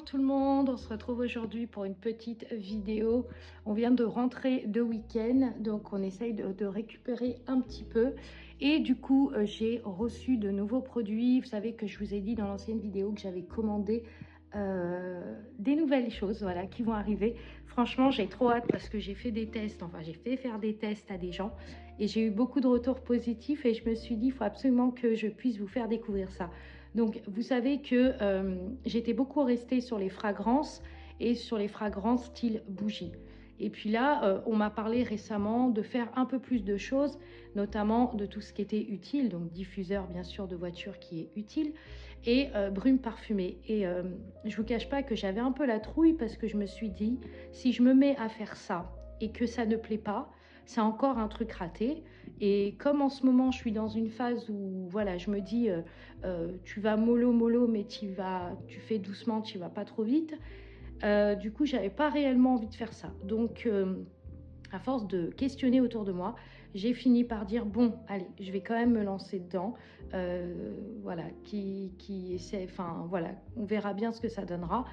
tout le monde, on se retrouve aujourd'hui pour une petite vidéo. On vient de rentrer de week-end, donc on essaye de récupérer un petit peu. Et du coup, j'ai reçu de nouveaux produits. Vous savez que je vous ai dit dans l'ancienne vidéo que j'avais commandé des nouvelles choses, voilà, qui vont arriver. Franchement, j'ai trop hâte parce que j'ai fait des tests, enfin j'ai fait faire des tests à des gens et j'ai eu beaucoup de retours positifs et je me suis dit, il faut absolument que je puisse vous faire découvrir ça. Donc, vous savez que j'étais beaucoup restée sur les fragrances et sur les fragrances style bougie. Et puis là, on m'a parlé récemment de faire un peu plus de choses, notamment de tout ce qui était utile, donc diffuseur bien sûr de voiture qui est utile, et brume parfumée. Et je ne vous cache pas que j'avais un peu la trouille parce que je me suis dit, si je me mets à faire ça et que ça ne plaît pas, c'est encore un truc raté. Et comme en ce moment, je suis dans une phase où voilà, je me dis, tu vas mollo, mais tu fais doucement, tu vas pas trop vite. Du coup, j'avais pas réellement envie de faire ça. Donc, à force de questionner autour de moi, j'ai fini par dire bon, allez, je vais quand même me lancer dedans. Voilà, qui essaie, enfin voilà, on verra bien ce que ça donnera.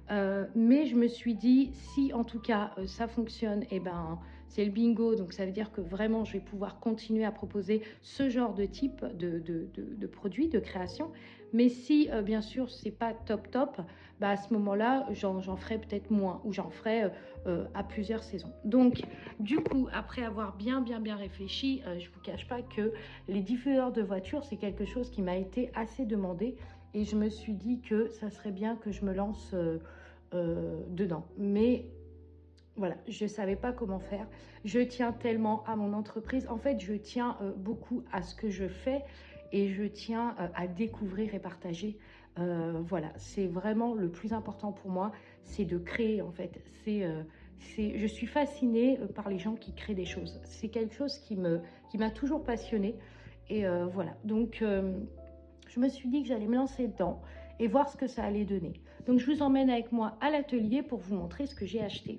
Mais je me suis dit, si en tout cas ça fonctionne, et ben c'est le bingo, donc ça veut dire que vraiment je vais pouvoir continuer à proposer ce genre de type de produits, de création. Mais si bien sûr c'est pas top, bah à ce moment-là j'en ferai peut-être moins ou j'en ferai à plusieurs saisons. Donc du coup, après avoir bien réfléchi, je vous cache pas que les diffuseurs de voitures c'est quelque chose qui m'a été assez demandé. Et je me suis dit que ça serait bien que je me lance dedans. Mais voilà, je ne savais pas comment faire. Je tiens tellement à mon entreprise. En fait, je tiens beaucoup à ce que je fais et je tiens à découvrir et partager. Voilà, c'est vraiment le plus important pour moi, c'est de créer en fait. Je suis fascinée par les gens qui créent des choses. C'est quelque chose qui m'a toujours passionnée. Et voilà, donc je me suis dit que j'allais me lancer dedans et voir ce que ça allait donner. Donc je vous emmène avec moi à l'atelier pour vous montrer ce que j'ai acheté.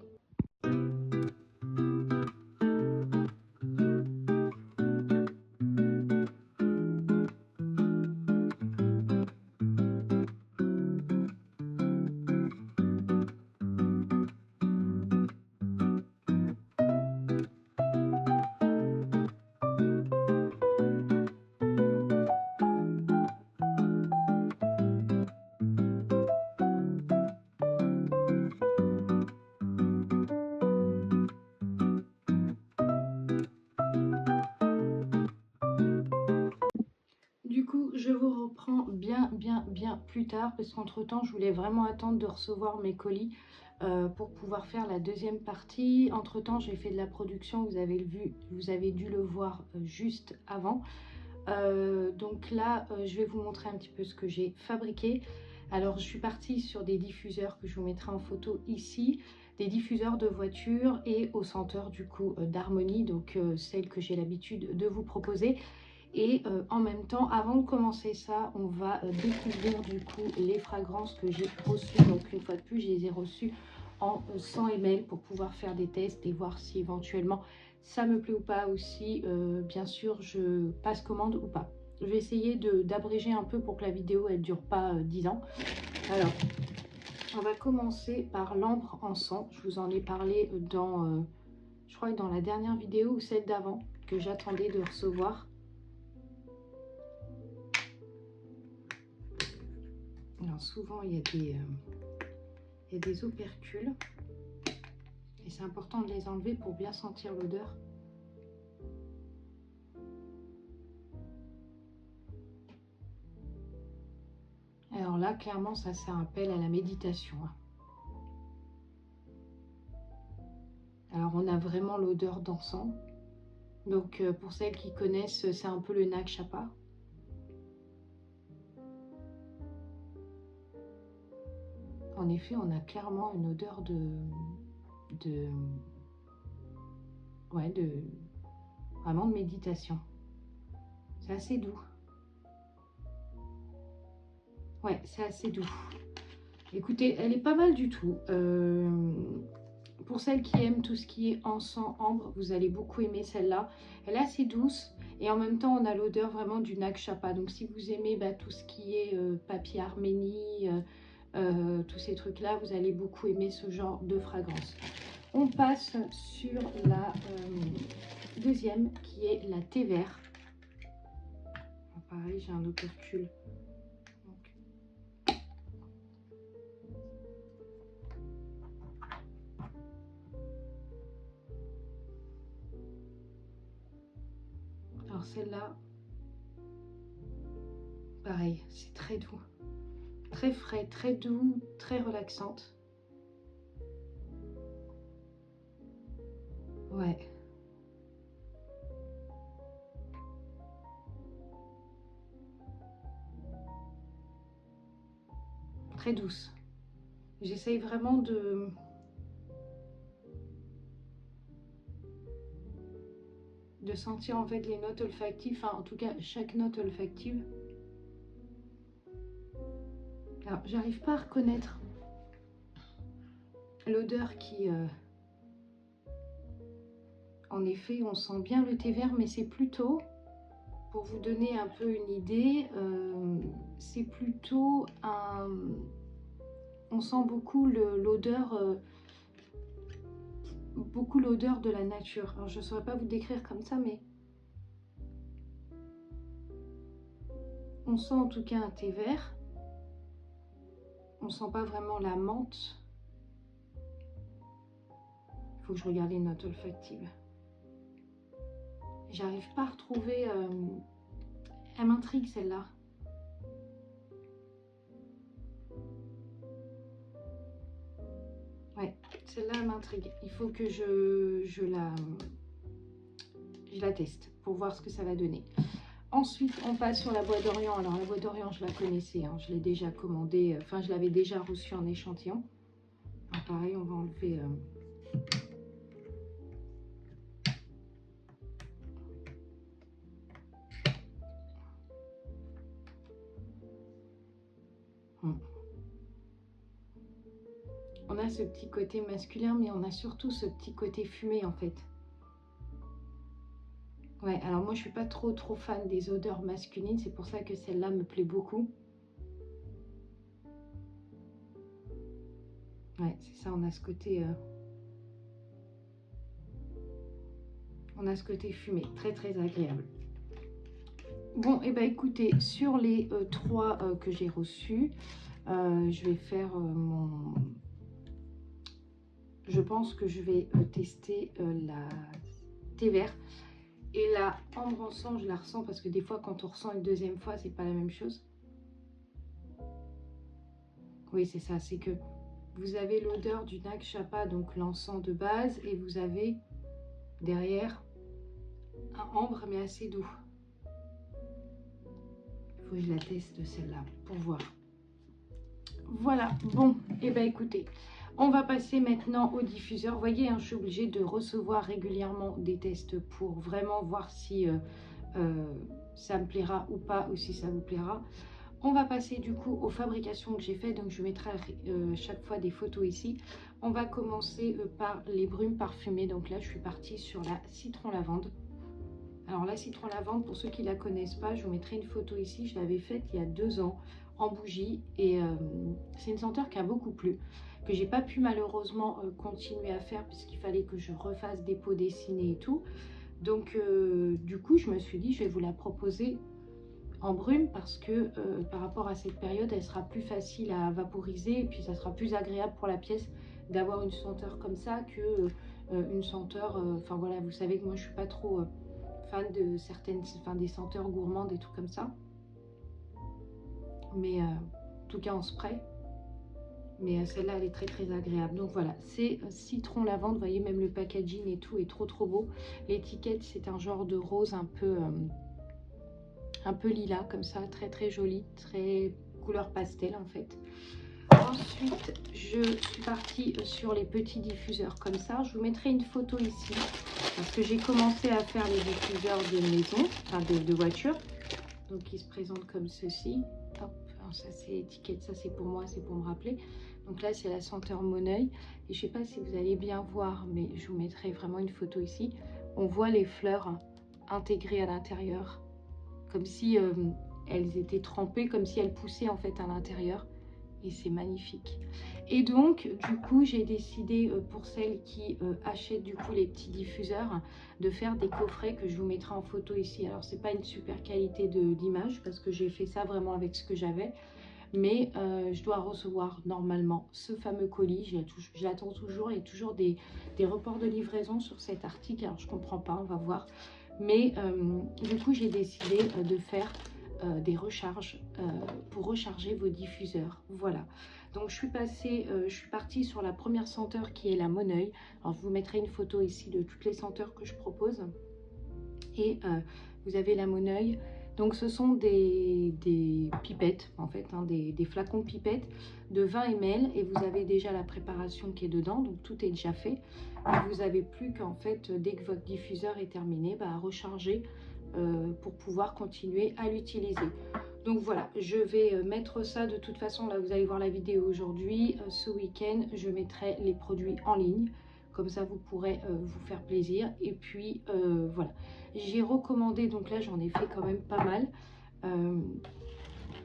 Du coup, je vous reprends bien plus tard parce qu'entre-temps, je voulais vraiment attendre de recevoir mes colis pour pouvoir faire la deuxième partie. Entre-temps, j'ai fait de la production, vous avez dû le voir juste avant. Donc là, je vais vous montrer un petit peu ce que j'ai fabriqué. Alors, je suis partie sur des diffuseurs que je vous mettrai en photo ici, des diffuseurs de voiture et au senteur du coup d'Harmonie, donc celle que j'ai l'habitude de vous proposer. Et en même temps, avant de commencer ça, on va découvrir du coup les fragrances que j'ai reçues. Donc une fois de plus, je les ai reçues en 100 ml pour pouvoir faire des tests et voir si éventuellement ça me plaît ou pas, ou si bien sûr je passe commande ou pas. Je vais essayer d'abréger un peu pour que la vidéo elle dure pas 10 ans. Alors, on va commencer par l'ambre encens. Je vous en ai parlé dans, je crois que dans la dernière vidéo ou celle d'avant que j'attendais de recevoir. Alors souvent il y a des opercules et c'est important de les enlever pour bien sentir l'odeur. Alors là clairement ça appelle à la méditation. Alors on a vraiment l'odeur d'encens. Donc pour celles qui connaissent, c'est un peu le Nag Chapa. En effet, on a clairement une odeur vraiment de méditation. C'est assez doux. Ouais, c'est assez doux. Écoutez, elle est pas mal du tout. Pour celles qui aiment tout ce qui est encens, ambre, vous allez beaucoup aimer celle-là. Elle est assez douce et en même temps, on a l'odeur vraiment du Nag Chapa. Donc si vous aimez tout ce qui est papier Arménie, tous ces trucs-là, vous allez beaucoup aimer ce genre de fragrance. On passe sur la deuxième qui est la thé vert. Pareil, j'ai un opercule. Alors celle-là, pareil, c'est très doux, très frais, très doux, très relaxante. Ouais. Très douce. J'essaye vraiment de sentir en fait les notes olfactives, enfin en tout cas chaque note olfactive. Alors j'arrive pas à reconnaître l'odeur qui... En effet, on sent bien le thé vert, mais c'est plutôt, pour vous donner un peu une idée, c'est plutôt un... On sent beaucoup l'odeur de la nature. Alors je ne saurais pas vous décrire comme ça, mais on sent en tout cas un thé vert. On sent pas vraiment la menthe. Il faut que je regarde les notes olfactives. J'arrive pas à retrouver... Elle m'intrigue celle-là. Ouais, celle-là elle m'intrigue. Il faut que je la teste pour voir ce que ça va donner. Ensuite, on passe sur la Bois d'Orient. Alors la Bois d'Orient, je la connaissais, hein, je l'ai déjà commandée, enfin je l'avais déjà reçue en échantillon. Alors, pareil, on va enlever... On a ce petit côté masculin, mais on a surtout ce petit côté fumé en fait. Ouais, alors moi je suis pas trop fan des odeurs masculines, c'est pour ça que celle-là me plaît beaucoup. Ouais, c'est ça, on a ce côté... On a ce côté fumé, très agréable. Bon, et ben écoutez, sur les 3 que j'ai reçus, je vais faire mon... Je pense que je vais tester la thé vert. Et la ambre encens, je la ressens parce que des fois, quand on ressent une deuxième fois, c'est pas la même chose. Oui, c'est ça, c'est que vous avez l'odeur du Nag Champa, donc l'encens de base, et vous avez derrière un ambre, mais assez doux. Il faut que je la teste celle-là pour voir. Voilà, bon, et ben écoutez, on va passer maintenant au diffuseur. Vous voyez, hein, je suis obligée de recevoir régulièrement des tests pour vraiment voir si ça me plaira ou pas, ou si ça vous plaira. On va passer du coup aux fabrications que j'ai fait, donc je mettrai chaque fois des photos ici. On va commencer par les brumes parfumées. Donc là, je suis partie sur la citron lavande. Alors la citron lavande, pour ceux qui ne la connaissent pas, je vous mettrai une photo ici. Je l'avais faite il y a 2 ans en bougie et c'est une senteur qui a beaucoup plu, que j'ai pas pu malheureusement continuer à faire puisqu'il fallait que je refasse des pots dessinés et tout. Donc du coup, je me suis dit, je vais vous la proposer en brume parce que par rapport à cette période, elle sera plus facile à vaporiser et puis ça sera plus agréable pour la pièce d'avoir une senteur comme ça que une senteur, enfin voilà, vous savez que moi je suis pas trop fan de certaines, enfin des senteurs gourmandes et tout comme ça, mais en tout cas en spray. Mais celle-là, elle est très agréable. Donc voilà, c'est citron lavande. Vous voyez, même le packaging et tout est trop beau. L'étiquette, c'est un genre de rose un peu lilas, comme ça, très joli, très couleur pastel en fait. Ensuite, je suis partie sur les petits diffuseurs comme ça. Je vous mettrai une photo ici parce que j'ai commencé à faire les diffuseurs de maison, enfin de voiture. Donc, ils se présentent comme ceci. Hop, alors ça c'est l'étiquette, ça c'est pour moi, c'est pour me rappeler. Donc là, c'est la senteur Moneuil. Et je sais pas si vous allez bien voir, mais je vous mettrai vraiment une photo ici. On voit les fleurs intégrées à l'intérieur, comme si elles étaient trempées, comme si elles poussaient en fait à l'intérieur. et c'est magnifique. Et donc du coup j'ai décidé pour celles qui achètent du coup les petits diffuseurs de faire des coffrets que je vous mettrai en photo ici. Alors c'est pas une super qualité d'image parce que j'ai fait ça vraiment avec ce que j'avais, mais je dois recevoir normalement ce fameux colis. J'attends toujours, il y a toujours des reports de livraison sur cet article, alors je comprends pas, on va voir. Mais du coup j'ai décidé de faire des recharges pour recharger vos diffuseurs. Voilà, donc je suis partie sur la première senteur qui est la Moneuil. Alors je vous mettrai une photo ici de toutes les senteurs que je propose. Et vous avez la Moneuil. Donc ce sont des pipettes en fait, hein, des flacons pipettes de 20 ml, et vous avez déjà la préparation qui est dedans, donc tout est déjà fait. Et vous n'avez plus qu'en fait, dès que votre diffuseur est terminé, bah, à recharger pour pouvoir continuer à l'utiliser. Donc voilà, je vais mettre ça de toute façon, là vous allez voir la vidéo aujourd'hui, ce week-end je mettrai les produits en ligne. Comme ça, vous pourrez vous faire plaisir. Et puis, voilà. J'ai recommandé, donc là, j'en ai fait quand même pas mal.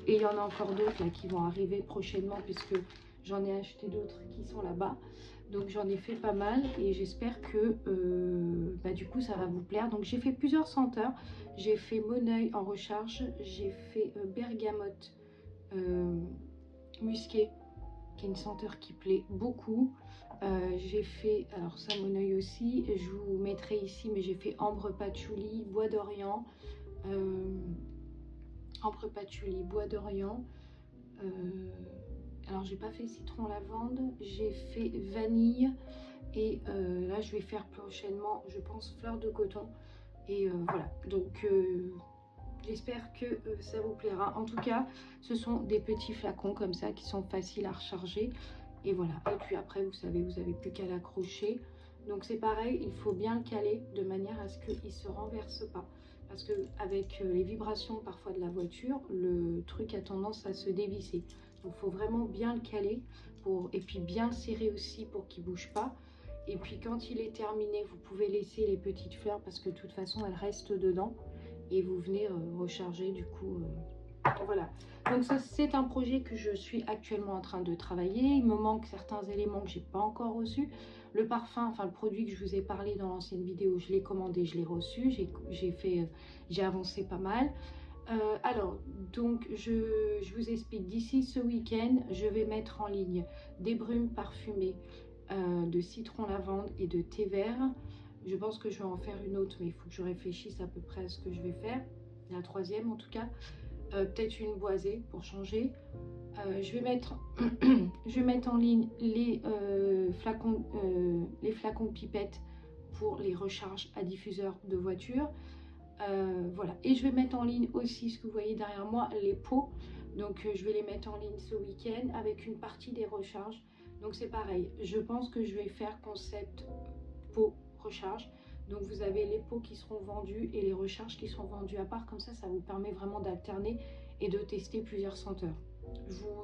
Et il y en a encore d'autres là qui vont arriver prochainement, puisque j'en ai acheté d'autres qui sont là-bas. Donc, j'en ai fait pas mal et j'espère que, bah, du coup, ça va vous plaire. Donc, j'ai fait plusieurs senteurs. J'ai fait Moneuil en recharge. J'ai fait bergamote musqué, qui est une senteur qui plaît beaucoup. J'ai fait, alors ça Moneuil aussi, je vous mettrai ici, mais j'ai fait ambre patchouli, bois d'Orient, ambre patchouli, bois d'Orient. Alors j'ai pas fait citron lavande, j'ai fait vanille, et là je vais faire prochainement, je pense, fleur de coton. Et voilà, donc j'espère que ça vous plaira. En tout cas, ce sont des petits flacons comme ça qui sont faciles à recharger. Et voilà, et puis après vous savez, vous n'avez plus qu'à l'accrocher. Donc c'est pareil, il faut bien le caler de manière à ce qu'il ne se renverse pas, parce que avec les vibrations parfois de la voiture, le truc a tendance à se dévisser. Donc il faut vraiment bien le caler et puis bien le serrer aussi pour qu'il ne bouge pas. Et puis quand il est terminé, vous pouvez laisser les petites fleurs parce que de toute façon elles restent dedans, et vous venez recharger du coup. Voilà, donc ça c'est un projet que je suis actuellement en train de travailler. Il me manque certains éléments que j'ai pas encore reçus. Le parfum, enfin le produit que je vous ai parlé dans l'ancienne vidéo, je l'ai commandé, je l'ai reçu, j'ai avancé pas mal. Alors donc je vous explique, d'ici ce week-end je vais mettre en ligne des brumes parfumées de citron lavande et de thé vert. Je pense que je vais en faire une autre, mais il faut que je réfléchisse à peu près à ce que je vais faire, la troisième en tout cas. Peut-être une boisée pour changer. Je vais mettre en ligne les flacons pipettes pour les recharges à diffuseur de voiture. Voilà, et je vais mettre en ligne aussi, ce que vous voyez derrière moi, les pots. Donc je vais les mettre en ligne ce week-end avec une partie des recharges. Donc c'est pareil, je pense que je vais faire concept pot recharge. Donc vous avez les pots qui seront vendus et les recharges qui seront vendus à part. Comme ça, ça vous permet vraiment d'alterner et de tester plusieurs senteurs.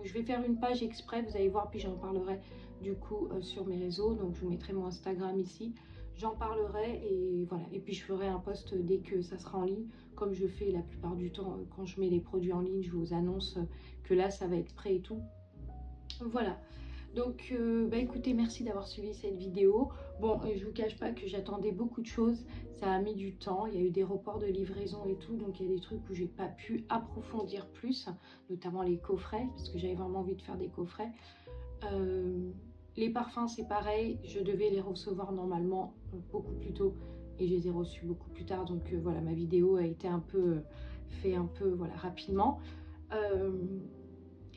Je vais faire une page exprès, vous allez voir, puis j'en parlerai du coup sur mes réseaux. Donc je vous mettrai mon Instagram ici, j'en parlerai, et voilà. Et puis je ferai un post dès que ça sera en ligne, comme je fais la plupart du temps quand je mets les produits en ligne. Je vous annonce que là ça va être prêt et tout. Voilà. Donc bah écoutez, merci d'avoir suivi cette vidéo. Bon, je vous cache pas que j'attendais beaucoup de choses, ça a mis du temps, il y a eu des reports de livraison et tout, donc il y a des trucs où j'ai pas pu approfondir plus, notamment les coffrets, parce que j'avais vraiment envie de faire des coffrets. Les parfums c'est pareil, je devais les recevoir normalement beaucoup plus tôt, et je les ai reçus beaucoup plus tard, donc voilà, ma vidéo a été un peu fait voilà, rapidement.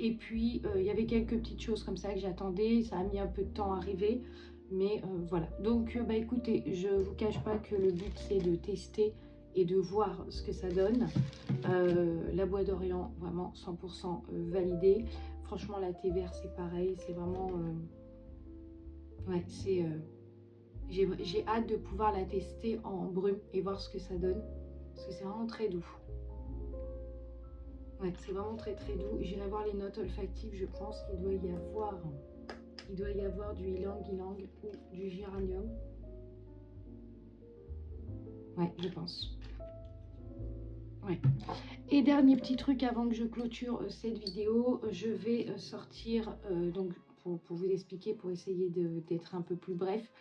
Et puis, il y avait quelques petites choses comme ça que j'attendais. Ça a mis un peu de temps à arriver. Mais voilà. Donc, bah, écoutez, je ne vous cache pas que le but, c'est de tester et de voir ce que ça donne. La bois d'Orient, vraiment 100% validée. Franchement, la thé vert, c'est pareil. C'est vraiment... ouais, c'est... j'ai hâte de pouvoir la tester en brume et voir ce que ça donne. Parce que c'est vraiment très doux. Ouais, c'est vraiment très très doux. J'irai voir les notes olfactives, je pense qu'il doit y avoir du ylang-ylang ou du géranium. Ouais, je pense. Ouais. Et dernier petit truc avant que je clôture cette vidéo, je vais sortir, donc pour vous expliquer, pour essayer d'être un peu plus bref,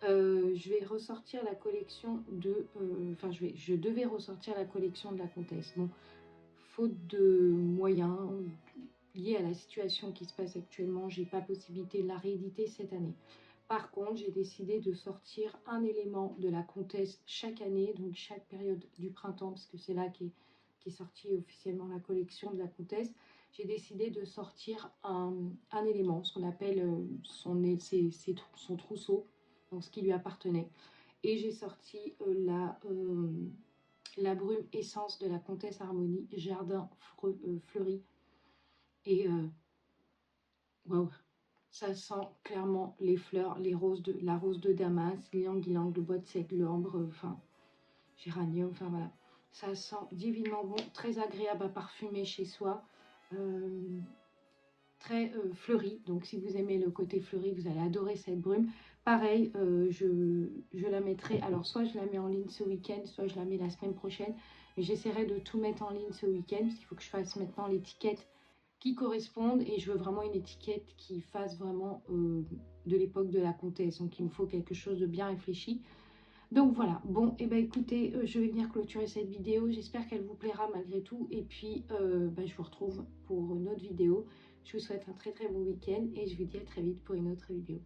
je vais ressortir la collection de, enfin je devais ressortir la collection de la comtesse. Bon, faute de moyens liés à la situation qui se passe actuellement, j'ai pas possibilité de la rééditer cette année. Par contre, j'ai décidé de sortir un élément de la comtesse chaque année, donc chaque période du printemps, parce que c'est là qu'est sortie officiellement la collection de la comtesse. J'ai décidé de sortir un élément, ce qu'on appelle son trousseau, donc ce qui lui appartenait. Et j'ai sorti la brume essence de la comtesse Harmonie, jardin fleuri. Et waouh, ça sent clairement les fleurs, la rose de Damas, l'ylang-ylang, le bois de seigle, l'ambre, enfin, géranium, enfin voilà. Ça sent divinement bon, très agréable à parfumer chez soi, très fleuri. Donc si vous aimez le côté fleuri, vous allez adorer cette brume. Pareil, je la mettrai, alors soit je la mets en ligne ce week-end, soit je la mets la semaine prochaine. Mais j'essaierai de tout mettre en ligne ce week-end, parce qu'il faut que je fasse maintenant l'étiquette qui correspondent, et je veux vraiment une étiquette qui fasse vraiment de l'époque de la comtesse, donc il me faut quelque chose de bien réfléchi. Donc voilà, bon, et ben écoutez, je vais venir clôturer cette vidéo, j'espère qu'elle vous plaira malgré tout, et puis je vous retrouve pour une autre vidéo. Je vous souhaite un très très bon week-end et je vous dis à très vite pour une autre vidéo.